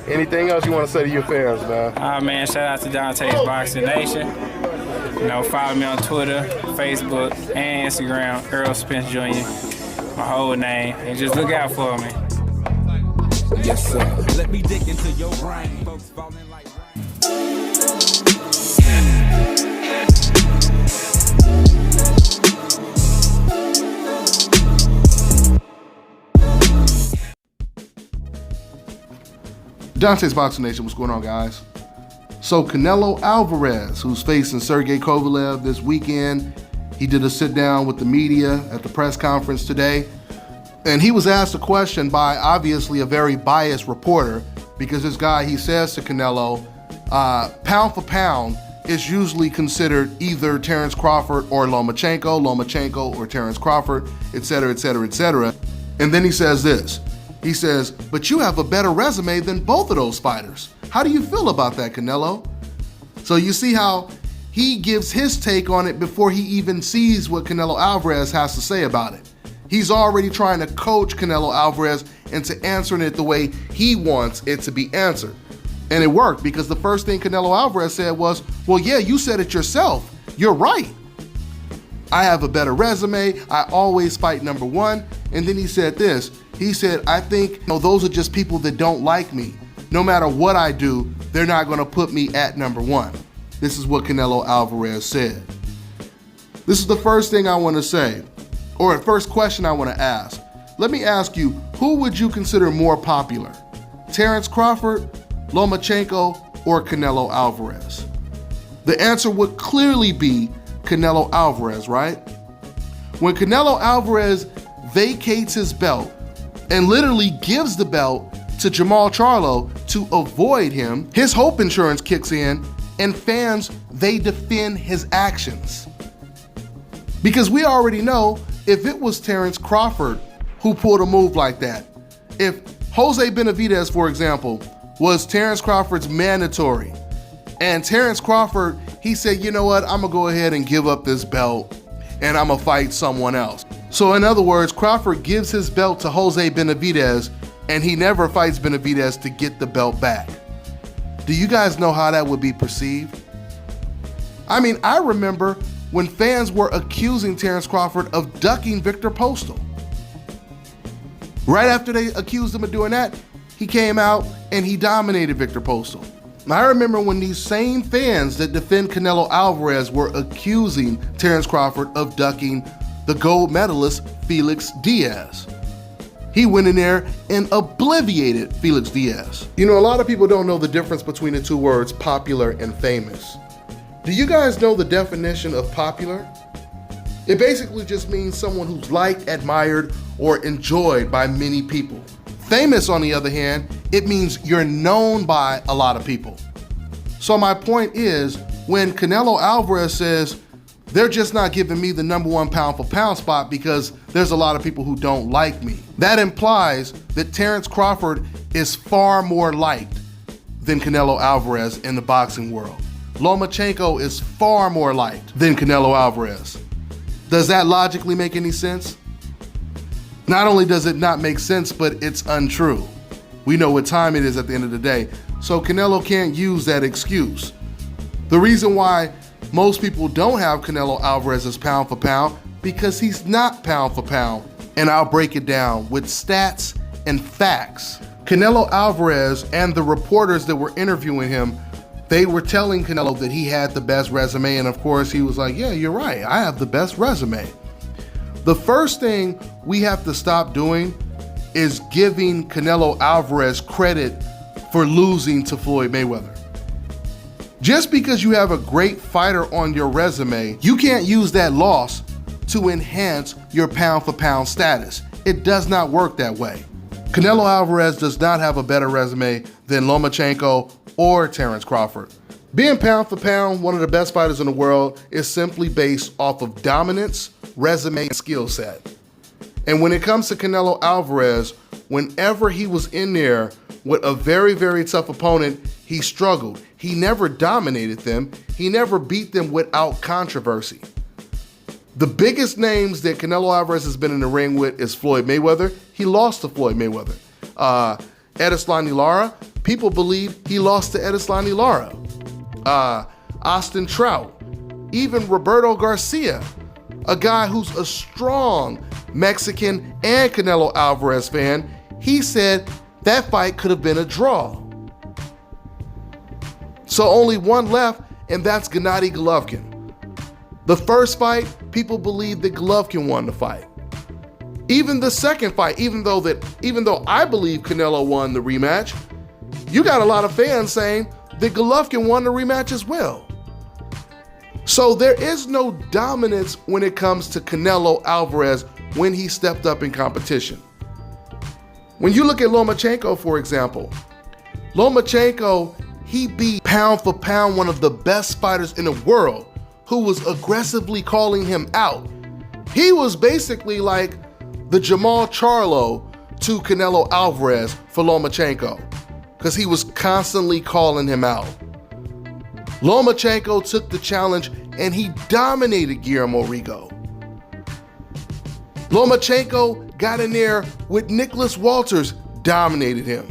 Anything else you want to say to your fans, man? Man, shout out to Dante's Boxing Nation. You know, follow me on Twitter, Facebook, and Instagram, Earl Spence Jr., my whole name, and just look out for me. Yes, sir. Let me dig into your brain, folks falling like Dante's Boxing Nation, what's going on, guys? So Canelo Alvarez, who's facing Sergey Kovalev this weekend, he did a sit down with the media at the press conference today, and he was asked a question by obviously a very biased reporter, because this guy, he says to Canelo, pound for pound is usually considered either Terence Crawford or Lomachenko or Terence Crawford, etc., etc., etc. And then he says this. He says, but you have a better resume than both of those fighters. How do you feel about that, Canelo? So you see how he gives his take on it before he even sees what Canelo Alvarez has to say about it. He's already trying to coach Canelo Alvarez into answering it the way he wants it to be answered. And it worked, because the first thing Canelo Alvarez said was, well, yeah, you said it yourself. You're right. I have a better resume. I always fight number one. And then he said this. He said, I think those are just people that don't like me. No matter what I do, they're not going to put me at number one. This is what Canelo Alvarez said. This is the first thing I want to say, or the first question I want to ask. Let me ask you, who would you consider more popular? Terence Crawford, Lomachenko, or Canelo Alvarez? The answer would clearly be Canelo Alvarez, right? When Canelo Alvarez vacates his belt and literally gives the belt to Jamal Charlo to avoid him, his hope insurance kicks in, and fans, they defend his actions. Because we already know, if it was Terence Crawford who pulled a move like that, if Jose Benavidez, for example, was Terence Crawford's mandatory, and Terence Crawford, he said, you know what, I'm gonna go ahead and give up this belt and I'm gonna fight someone else. So in other words, Crawford gives his belt to Jose Benavidez and he never fights Benavidez to get the belt back. Do you guys know how that would be perceived? I mean, I remember when fans were accusing Terence Crawford of ducking Victor Postal. Right after they accused him of doing that, he came out and he dominated Victor Postal. Now, I remember when these same fans that defend Canelo Alvarez were accusing Terence Crawford of ducking the gold medalist Felix Diaz. He went in there and obliterated Felix Diaz. You know, a lot of people don't know the difference between the two words popular and famous. Do you guys know the definition of popular? It basically just means someone who's liked, admired, or enjoyed by many people. Famous, on the other hand, it means you're known by a lot of people. So my point is, when Canelo Alvarez says, they're just not giving me the number one pound for pound spot because there's a lot of people who don't like me, that implies that Terence Crawford is far more liked than Canelo Alvarez in the boxing world. Lomachenko is far more liked than Canelo Alvarez. Does that logically make any sense? Not only does it not make sense, but it's untrue. We know what time it is at the end of the day, so Canelo can't use that excuse. The reason why most people don't have Canelo Alvarez as pound for pound, because he's not pound for pound. And I'll break it down with stats and facts. Canelo Alvarez and the reporters that were interviewing him, they were telling Canelo that he had the best resume, and of course he was like, yeah, you're right, I have the best resume. The first thing we have to stop doing is giving Canelo Alvarez credit for losing to Floyd Mayweather. Just because you have a great fighter on your resume, you can't use that loss to enhance your pound for pound status. It does not work that way. Canelo Alvarez does not have a better resume than Lomachenko or Terence Crawford. Being pound for pound one of the best fighters in the world is simply based off of dominance, resume, and skill set. And when it comes to Canelo Alvarez, whenever he was in there with a very, very tough opponent, he struggled. He never dominated them. He never beat them without controversy. The biggest names that Canelo Alvarez has been in the ring with is Floyd Mayweather. He lost to Floyd Mayweather. Edeslani Lara, people believe he lost to Edeslani Lara, Austin Trout, even Roberto Garcia, a guy who's a strong Mexican and Canelo Alvarez fan. He said that fight could have been a draw. So only one left, and that's Gennady Golovkin. The first fight, people believe that Golovkin won the fight. Even the second fight, even though I believe Canelo won the rematch, you got a lot of fans saying that Golovkin won the rematch as well. So there is no dominance when it comes to Canelo Alvarez when he stepped up in competition. When you look at Lomachenko, for example, Lomachenko, he beat pound for pound one of the best fighters in the world who was aggressively calling him out. He was basically like the Jamal Charlo to Canelo Alvarez for Lomachenko, because he was constantly calling him out. Lomachenko took the challenge and he dominated Guillermo Rigo. Lomachenko got in there with Nicholas Walters, dominated him.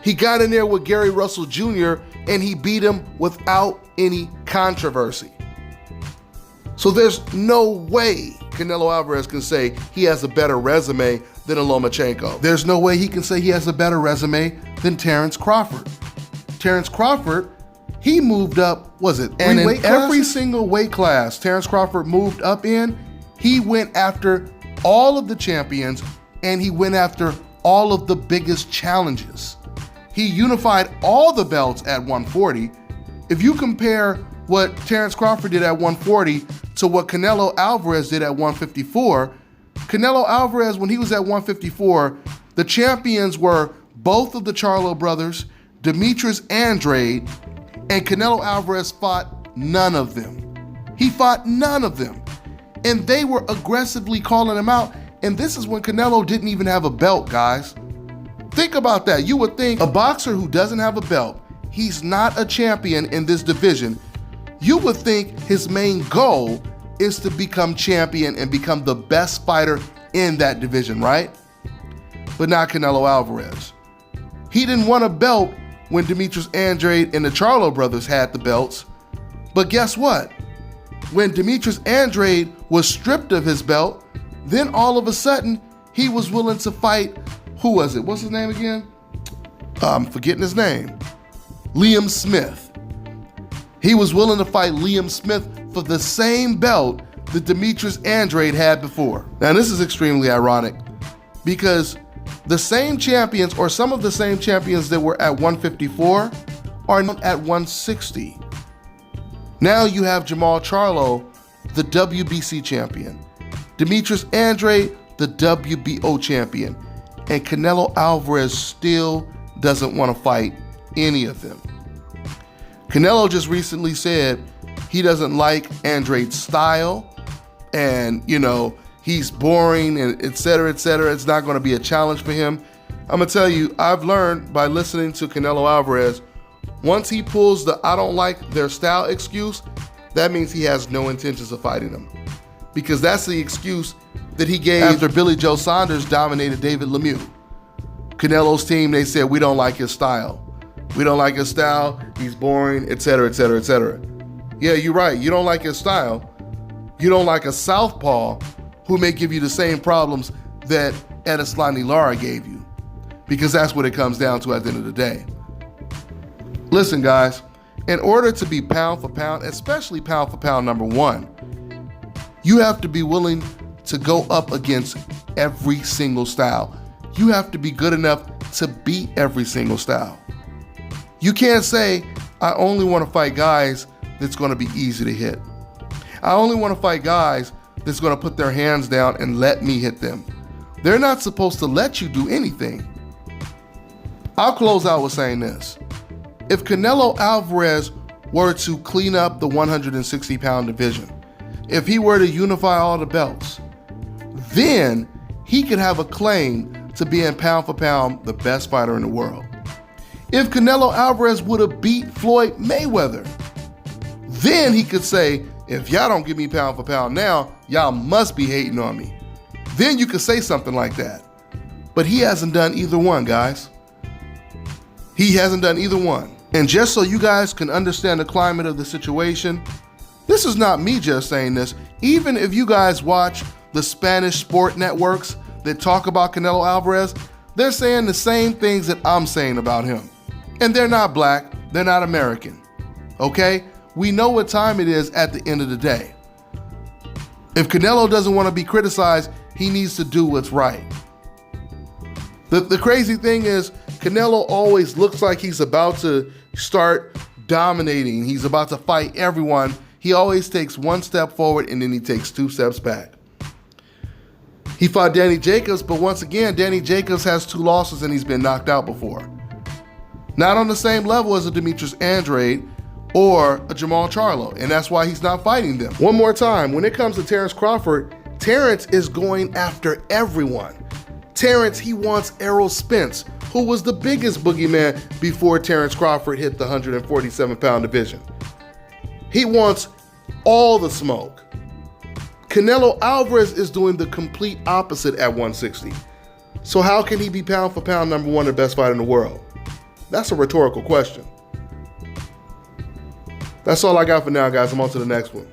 He got in there with Gary Russell Jr. and he beat him without any controversy. So there's no way Canelo Alvarez can say he has a better resume than a Lomachenko. There's no way he can say he has a better resume than Terence Crawford. Terence Crawford, he moved up, and in every single weight class Terence Crawford moved up in, he went after all of the champions and he went after all of the biggest challenges. He unified all the belts at 140. If you compare what Terence Crawford did at 140 to what Canelo Alvarez did at 154, Canelo Alvarez, when he was at 154, the champions were both of the Charlo brothers, Demetrius Andrade, and Canelo Alvarez fought none of them. He fought none of them. And they were aggressively calling him out. And this is when Canelo didn't even have a belt, guys. Think about that. You would think a boxer who doesn't have a belt, he's not a champion in this division, you would think his main goal is to become champion and become the best fighter in that division, right? But not Canelo Alvarez. He didn't want a belt when Demetrius Andrade and the Charlo brothers had the belts. But guess what? When Demetrius Andrade was stripped of his belt, then all of a sudden he was willing to fight, who was it? What's his name again? I'm forgetting his name. Liam Smith. He was willing to fight Liam Smith for the same belt that Demetrius Andrade had before. Now this is extremely ironic because the same champions, or some of the same champions that were at 154, are at 160. Now you have Jamal Charlo, the WBC champion, Demetrius Andrade, the WBO champion, and Canelo Alvarez still doesn't want to fight any of them. Canelo just recently said he doesn't like Andrade's style and, he's boring and et cetera, et cetera. It's not going to be a challenge for him. I'm going to tell you, I've learned by listening to Canelo Alvarez, once he pulls the I don't like their style excuse, that means he has no intentions of fighting them. Because that's the excuse that he gave after Billy Joe Saunders dominated David Lemieux. Canelo's team, they said, we don't like his style. We don't like his style, he's boring, et cetera, et cetera, et cetera. Yeah, you're right, you don't like his style. You don't like a southpaw who may give you the same problems that Edeslani Lara gave you. Because that's what it comes down to at the end of the day. Listen, guys, in order to be pound for pound, especially pound for pound number one, you have to be willing to go up against every single style. You have to be good enough to beat every single style. You can't say, I only want to fight guys that's going to be easy to hit. I only want to fight guys that's going to put their hands down and let me hit them. They're not supposed to let you do anything. I'll close out with saying this. If Canelo Alvarez were to clean up the 160-pound division, if he were to unify all the belts, then he could have a claim to being pound for pound the best fighter in the world. If Canelo Alvarez would have beat Floyd Mayweather, then he could say, if y'all don't give me pound for pound now, y'all must be hating on me. Then you could say something like that. But he hasn't done either one, guys. He hasn't done either one. And just so you guys can understand the climate of the situation, this is not me just saying this. Even if you guys watch the Spanish sport networks that talk about Canelo Alvarez, they're saying the same things that I'm saying about him. And they're not black, they're not American, okay? We know what time it is at the end of the day. If Canelo doesn't want to be criticized, he needs to do what's right. The crazy thing is, Canelo always looks like he's about to start dominating. He's about to fight everyone. He always takes one step forward and then he takes 2 steps back. He fought Danny Jacobs, but once again, Danny Jacobs has 2 losses and he's been knocked out before. Not on the same level as a Demetrius Andrade or a Jamal Charlo, and that's why he's not fighting them. One more time, when it comes to Terence Crawford, Terence is going after everyone. Terence, he wants Errol Spence, who was the biggest boogeyman before Terence Crawford hit the 147-pound division. He wants all the smoke. Canelo Alvarez is doing the complete opposite at 160. So how can he be pound for pound number 1 and best fighter in the world? That's a rhetorical question. That's all I got for now, guys. I'm on to the next one.